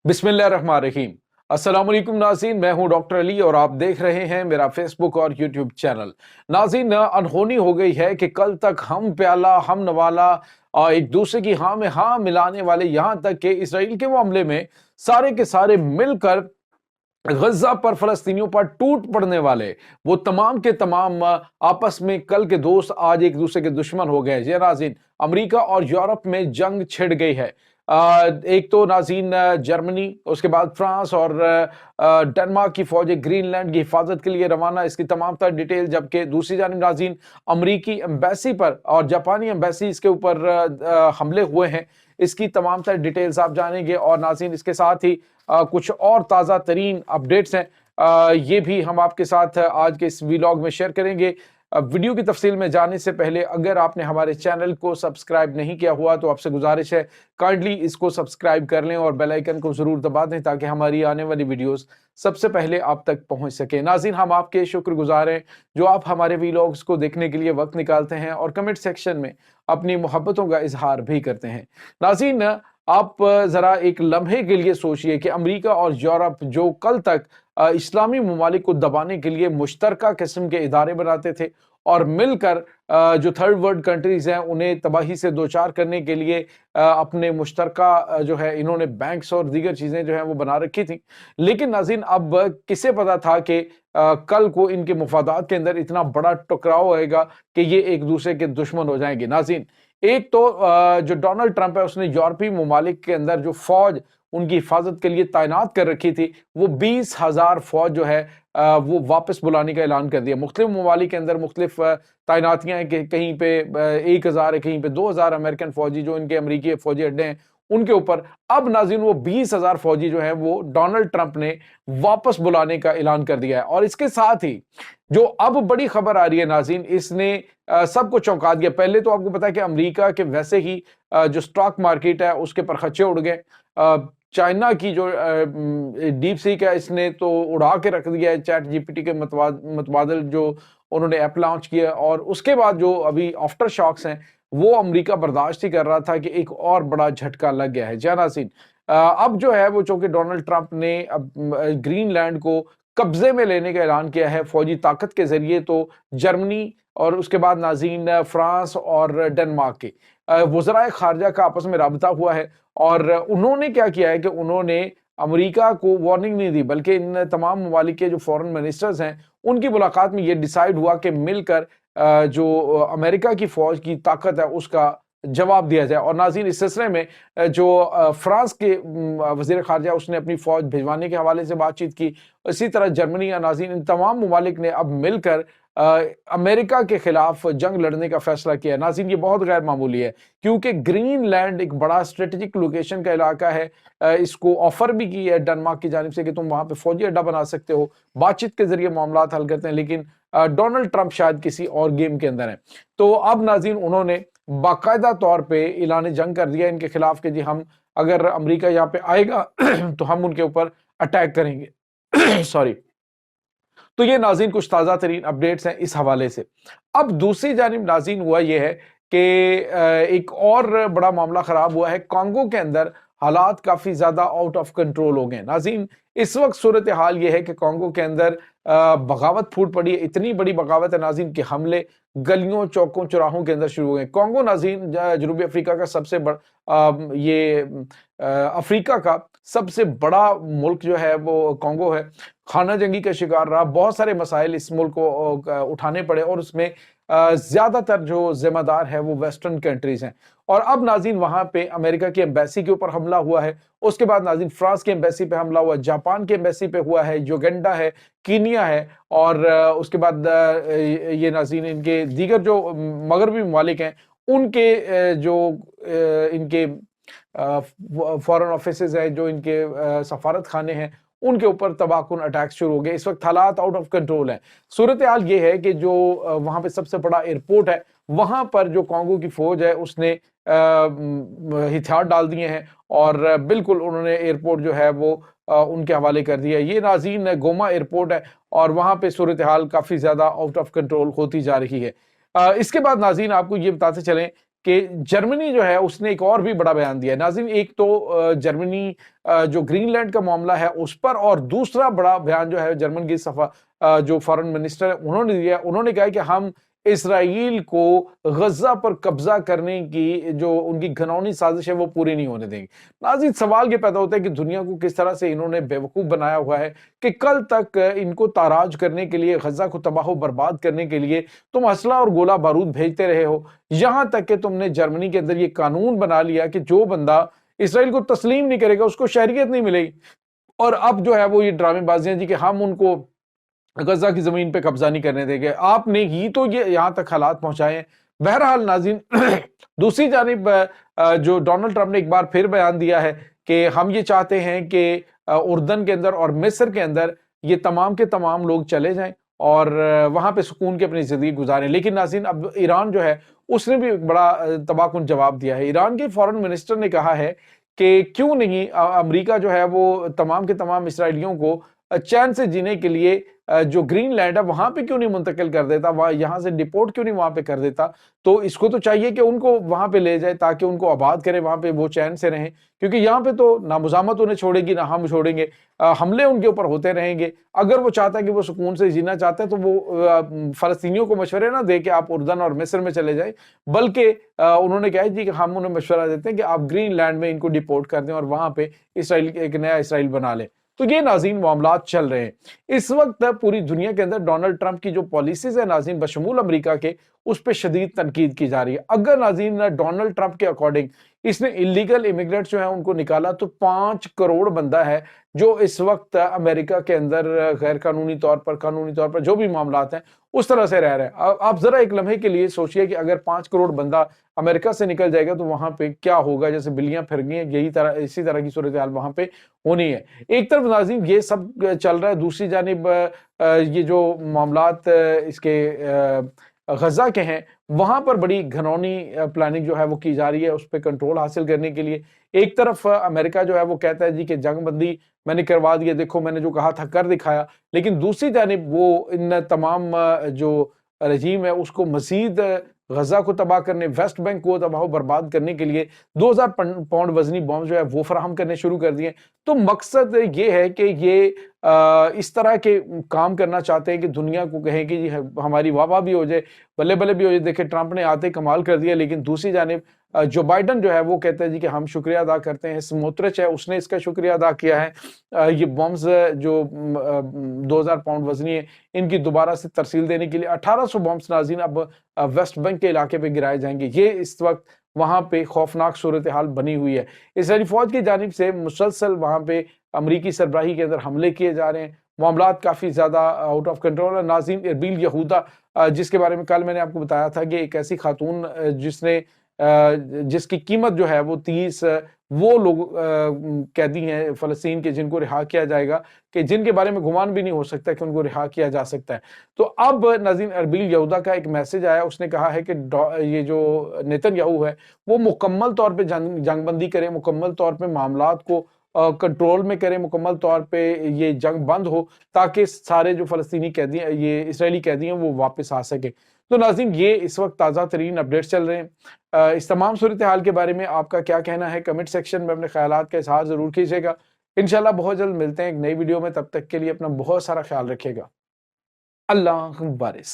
बिस्मिल्लाहिर्रहमानिर्रहीम। अस्सलाम वालेकुम नाज़रीन, मैं हूं डॉक्टर अली और आप देख रहे हैं मेरा फेसबुक और यूट्यूब चैनल। नाज़रीन, अनहोनी हो गई है कि कल तक हम प्याला हम नवाला एक दूसरे की हाँ में हाँ मिलाने वाले, यहाँ तक कि इसराइल के मामले में सारे के सारे मिलकर गजा पर फलस्तीनियों पर टूट पड़ने वाले वो तमाम के तमाम आपस में कल के दोस्त आज एक दूसरे के दुश्मन हो गए। जी नाज़रीन, अमेरिका और यूरोप में जंग छिड़ गई है। एक तो नाज़रीन जर्मनी, उसके बाद फ्रांस और डेनमार्क की फौजें ग्रीनलैंड की हिफाजत के लिए रवाना, इसकी तमाम तर डिटेल। जबकि दूसरी जानिब नाज़रीन अमरीकी एम्बेसी पर और जापानी एम्बेसी इसके ऊपर हमले हुए हैं, इसकी तमाम तर डिटेल्स आप जानेंगे। और नाज़रीन इसके साथ ही कुछ और ताज़ा तरीन अपडेट्स हैं, ये भी हम आपके साथ आज के इस वीलॉग में शेयर करेंगे। वीडियो की तफसील में जाने से पहले अगर आपने हमारे चैनल को सब्सक्राइब नहीं किया हुआ तो आपसे गुजारिश है काइंडली इसको सब्सक्राइब कर लें और बेल आइकन को ज़रूर दबा दें ताकि हमारी आने वाली वीडियोस सबसे पहले आप तक पहुंच सके। नाज़रीन, हम आपके शुक्रगुजार हैं जो आप हमारे वीलॉग्स को देखने के लिए वक्त निकालते हैं और कमेंट सेक्शन में अपनी मोहब्बतों का इजहार भी करते हैं। नाज़रीन, आप ज़रा एक लम्हे के लिए सोचिए कि अमेरिका और यूरोप जो कल तक इस्लामी ममालिक को दबाने के लिए मुश्तरका किस्म के इदारे बनाते थे और मिलकर जो थर्ड वर्ल्ड कंट्रीज़ हैं उन्हें तबाही से दो चार करने के लिए अपने मुश्तरका जो है इन्होंने बैंक्स और दीगर चीज़ें जो हैं वो बना रखी थी। लेकिन नाज़रीन, अब किसे पता था कि कल को इनके मुफादात के अंदर इतना बड़ा टकराव होएगा कि ये एक दूसरे के दुश्मन हो जाएंगे। नाज़रीन, एक तो जो डोनाल्ड ट्रंप है उसने यूरोपीय ममालिक के अंदर जो फौज उनकी हिफाजत के लिए तैनात कर रखी थी वो 20,000 फौज जो है वो वापस बुलाने का ऐलान कर दिया। मुख्तलिफ ममालिक के अंदर मुख्तलिफ तैनातियां हैं कि कहीं पे 1,000 है, कहीं पे 2,000 अमेरिकन फौजी जो इनके अमरीकी फौजी अड्डे हैं उनके ऊपर। अब नाज़रीन वो 20,000 फौजी जो है वो डोनाल्ड ट्रंप ने वापस बुलाने का ऐलान कर दिया है। और इसके साथ ही जो अब बड़ी खबर आ रही है नाज़रीन, इसने सबको चौंका दिया। पहले तो आपको पता है कि अमेरिका के वैसे ही जो स्टॉक मार्केट है उसके पर खर्चे उड़ गए। चाइना की जो डीप सीक है इसने तो उड़ा के रख दिया है चैट जीपीटी के मुतबादल जो उन्होंने ऐप लॉन्च किया। और उसके बाद जो अभी आफ्टर शॉक्स हैं वो अमेरिका बर्दाश्त ही कर रहा था कि एक और बड़ा झटका लग गया है। नाज़रीन, अब जो है वो चूंकि डोनाल्ड ट्रंप ने अब ग्रीनलैंड को कब्जे में लेने का ऐलान किया है फौजी ताकत के जरिए, तो जर्मनी और उसके बाद नाज़रीन फ्रांस और डेनमार्क के वज़राए खारजा का आपस में राबता हुआ है। और उन्होंने क्या किया है कि उन्होंने अमेरिका को वार्निंग नहीं दी बल्कि इन तमाम ममालिक के जो फॉरेन मिनिस्टर्स हैं उनकी मुलाकात में ये डिसाइड हुआ कि मिलकर जो अमेरिका की फौज की ताकत है उसका जवाब दिया जाए। और नाज़रीन, इस सिलसिले में जो फ्रांस के वज़ीर ख़ारजा उसने अपनी फ़ौज भिजवाने के हवाले से बातचीत की। इसी तरह जर्मनी या नाज़रीन इन तमाम ममालिक ने अब मिलकर अमेरिका के खिलाफ जंग लड़ने का फैसला किया है। नाज़रीन, ये बहुत गैर मामूली है क्योंकि ग्रीनलैंड एक बड़ा स्ट्रेटेजिक लोकेशन का इलाका है। इसको ऑफर भी की है डेनमार्क की जानिब से कि तुम वहां पे फौजी अड्डा बना सकते हो, बातचीत के जरिए मामला हल करते हैं। लेकिन डोनाल्ड ट्रंप शायद किसी और गेम के अंदर है। तो अब नाज़रीन उन्होंने बाकायदा तौर पे ऐलान जंग कर दिया इनके खिलाफ कि जी हम अगर अमेरिका यहाँ पे आएगा तो हम उनके ऊपर अटैक करेंगे सॉरी। तो ये नाज़रीन कुछ ताज़ा तरीन अपडेट्स हैं इस हवाले से। अब दूसरी जानिब नाज़रीन हुआ ये है कि एक और बड़ा मामला ख़राब हुआ है। कांगो के अंदर हालात काफ़ी ज़्यादा आउट ऑफ कंट्रोल हो गए। नाज़रीन, इस वक्त सूरत हाल ये है कि कांगो के अंदर बगावत फूट पड़ी है। इतनी बड़ी बगावत है नाज़रीन कि हमले गलियों चौकों चौराहों के अंदर शुरू हो गए। कांगो नाज़रीन जनूबी अफ्रीका का सबसे बड़ा ये अफ्रीका का सबसे बड़ा मुल्क जो है वो कांगो है। खाना जंगी का शिकार रहा, बहुत सारे मसाइल इस मुल्क को उठाने पड़े और उसमें ज्यादातर जो जिम्मेदार है वो वेस्टर्न कंट्रीज हैं। और अब नाज़रीन वहां पे अमेरिका की एम्बेसी के ऊपर हमला हुआ है, उसके बाद नाज़रीन फ्रांस की एम्बेसी पे हमला हुआ है, जापान की एम्बेसी पे हुआ है, युगांडा है, कीनिया है और उसके बाद ये नाज़रीन इनके दीगर जो मगरबी ममालिक हैं उनके जो इनके फॉरेन ऑफिसेज हैं, जो इनके सफारत खाने हैं उनके ऊपर तबाहकुन अटैक शुरू हो गए। इस वक्त हालात आउट ऑफ कंट्रोल है। सूरत हाल ये है कि जो वहां पे सबसे बड़ा एयरपोर्ट है वहां पर जो कांगो की फौज है उसने हथियार डाल दिए हैं और बिल्कुल उन्होंने एयरपोर्ट जो है वो उनके हवाले कर दिया। ये नाज़रीन गोमा एयरपोर्ट है और वहां पे सूरत हाल काफी ज्यादा आउट ऑफ कंट्रोल होती जा रही है। इसके बाद नाज़रीन आपको ये बताते चलें کہ جرمنی جو ہے اس نے ایک اور بھی بڑا بیان دیا ہے ناظرین. ایک تو جرمنی جو گرین لینڈ کا معاملہ ہے اس پر، اور دوسرا بڑا بیان جو ہے جرمن کی جو فارن منسٹر انہوں نے دیا، انہوں نے کہا کہ ہم اسرائیل کو غزہ پر قبضہ کرنے کی جو ان کی گھناؤنی سازش ہے وہ پوری نہیں ہونے دیں گے. ناظرین سوال یہ پیدا ہوتا ہے کہ دنیا کو کس طرح سے انہوں نے بیوقوف بنایا ہوا ہے کہ کل تک ان کو تاراج کرنے کے لیے، غزہ کو تباہ و برباد کرنے کے لیے تم اسلحہ اور گولہ بارود بھیجتے رہے ہو، یہاں تک کہ تم نے جرمنی کے اندر یہ قانون بنا لیا کہ جو بندہ اسرائیل کو تسلیم نہیں کرے گا اس کو شہریت نہیں ملے گی. اور اب جو ہے وہ یہ ڈرامے بازیاں جی کہ ہم ان کو غزہ کی زمین پہ قبضہ نہیں کرنے دیں گے. آپ نے ہی تو یہ یہاں تک حالات پہنچائے ہیں. بہرحال ناظرین دوسری جانب جو ڈونلڈ ٹرمپ نے ایک بار پھر بیان دیا ہے کہ ہم یہ چاہتے ہیں کہ اردن کے اندر اور مصر کے اندر یہ تمام کے تمام لوگ چلے جائیں اور وہاں پہ سکون کے اپنی زندگی گزاریں. لیکن ناظرین اب ایران جو ہے اس نے بھی ایک بڑا تباہ کن جواب دیا ہے. ایران کے فارن منسٹر نے کہا ہے کہ کیوں نہیں امریکہ جو ہے وہ تمام کے تمام اسرائیلیوں کو چین سے جینے کے لیے جو گرین لینڈ ہے وہاں پہ کیوں نہیں منتقل کر دیتا، یہاں سے ڈیپورٹ کیوں نہیں وہاں پہ کر دیتا. تو اس کو تو چاہیے کہ ان کو وہاں پہ لے جائے تاکہ ان کو آباد کرے، وہاں پہ وہ چین سے رہیں، کیونکہ یہاں پہ تو نہ مزاحمت انہیں چھوڑے گی نہ ہم چھوڑیں گے، حملے ان کے اوپر ہوتے رہیں گے. اگر وہ چاہتا ہے کہ وہ سکون سے جینا چاہتا ہے تو وہ فلسطینیوں کو مشورے نہ دے کہ آپ اردن اور مصر میں چلے جائیں، بلکہ انہوں نے کہا جی کہ ہم انہیں مشورہ دیتے ہیں کہ آپ گرین لینڈ میں ان کو ڈیپورٹ کر دیں اور وہاں پہ اسرائیل ایک نیا اسرائیل بنا لیں. تو یہ ناظرین معاملات چل رہے ہیں اس وقت. پوری دنیا کے اندر ڈونلڈ ٹرمپ کی جو پالیسیز ہیں ناظرین بشمول امریکہ کے، اس پہ شدید تنقید کی جا رہی ہے. اگر ناظرین ڈونلڈ ٹرمپ کے اکارڈنگ اس نے انلیگل امیگرینٹس جو ہیں ان کو نکالا تو 5 کروڑ بندہ ہے جو اس وقت امریکہ کے اندر غیر قانونی طور پر، قانونی طور پر جو بھی معاملات ہیں اس طرح سے رہ رہے ہیں. آپ ذرا ایک لمحے کے لیے سوچئے کہ اگر 5 کروڑ بندہ امریکہ سے نکل جائے گا تو وہاں پہ کیا ہوگا. جیسے بلیاں پھر گئی ہیں، اسی طرح کی صورتحال وہاں پہ ہونی ہے. ایک طرف ناظرین یہ سب چل رہا ہے، دوسری جانب یہ جو معاملات اس کے غزہ کے ہیں وہاں پر بڑی گھنونی پلاننگ جو ہے وہ کی جا رہی ہے اس پہ کنٹرول حاصل کرنے کے لیے. ایک طرف امریکہ جو ہے وہ کہتا ہے جی کہ جنگ بندی میں نے کروا دی ہے، دیکھو میں نے جو کہا تھا کر دکھایا، لیکن دوسری جانب وہ ان تمام جو رجیم ہے اس کو مزید غزہ کو تباہ کرنے، ویسٹ بینک کو تباہ و برباد کرنے کے لیے 2000 پاؤنڈ وزنی بم جو ہے وہ فراہم کرنے شروع کر دیے. تو مقصد یہ ہے کہ یہ اس طرح کے کام کرنا چاہتے ہیں کہ دنیا کو کہیں کہ جی ہماری واہ واہ بھی ہو جائے، بلے بلے بھی ہو جائے، دیکھیں ٹرمپ نے آتے کمال کر دیا. لیکن دوسری جانب جو بائیڈن جو ہے وہ کہتے ہیں جی کہ ہم شکریہ ادا کرتے ہیں، سموترچ ہے اس نے اس کا شکریہ ادا کیا ہے، یہ بمز جو 2000 پاؤنڈ وزنی ہے ان کی دوبارہ سے ترسیل دینے کے لیے 1800 بمز ناظرین اب ویسٹ بینک کے علاقے پہ گرائے جائیں گے. یہ اس وقت وہاں پہ خوفناک صورتحال بنی ہوئی ہے. اسرائیلی فوج کی جانب سے مسلسل وہاں پہ امریکی سربراہی کے اندر حملے کیے جا رہے ہیں، معاملات کافی زیادہ آؤٹ آف کنٹرول ہے. ناظرین اربیل یہودا جس کے بارے میں کل میں نے آپ کو بتایا تھا کہ ایک ایسی خاتون جس کی قیمت جو ہے وہ 30 وہ لوگ قیدی ہیں فلسطین کے جن کو رہا کیا جائے گا، کہ جن کے بارے میں گمان بھی نہیں ہو سکتا کہ ان کو رہا کیا جا سکتا ہے. تو اب ناظرین اربیل یہودا کا ایک میسج آیا، اس نے کہا ہے کہ یہ جو نیتن یاہو ہے وہ مکمل طور پہ جنگ بندی کرے، مکمل طور پہ معاملات کو کنٹرول میں کرے، مکمل طور پہ یہ جنگ بند ہو تاکہ سارے جو فلسطینی قیدی ہیں، یہ اسرائیلی قیدی ہیں وہ واپس آ سکے. تو ناظرین یہ اس وقت تازہ ترین اپڈیٹس چل رہے ہیں. اس تمام صورتحال کے بارے میں آپ کا کیا کہنا ہے؟ کمنٹ سیکشن میں اپنے خیالات کا اظہار ضرور کیجیے گا. انشاءاللہ بہت جلد ملتے ہیں ایک نئی ویڈیو میں، تب تک کے لیے اپنا بہت سارا خیال رکھیے گا. اللہ حافظ.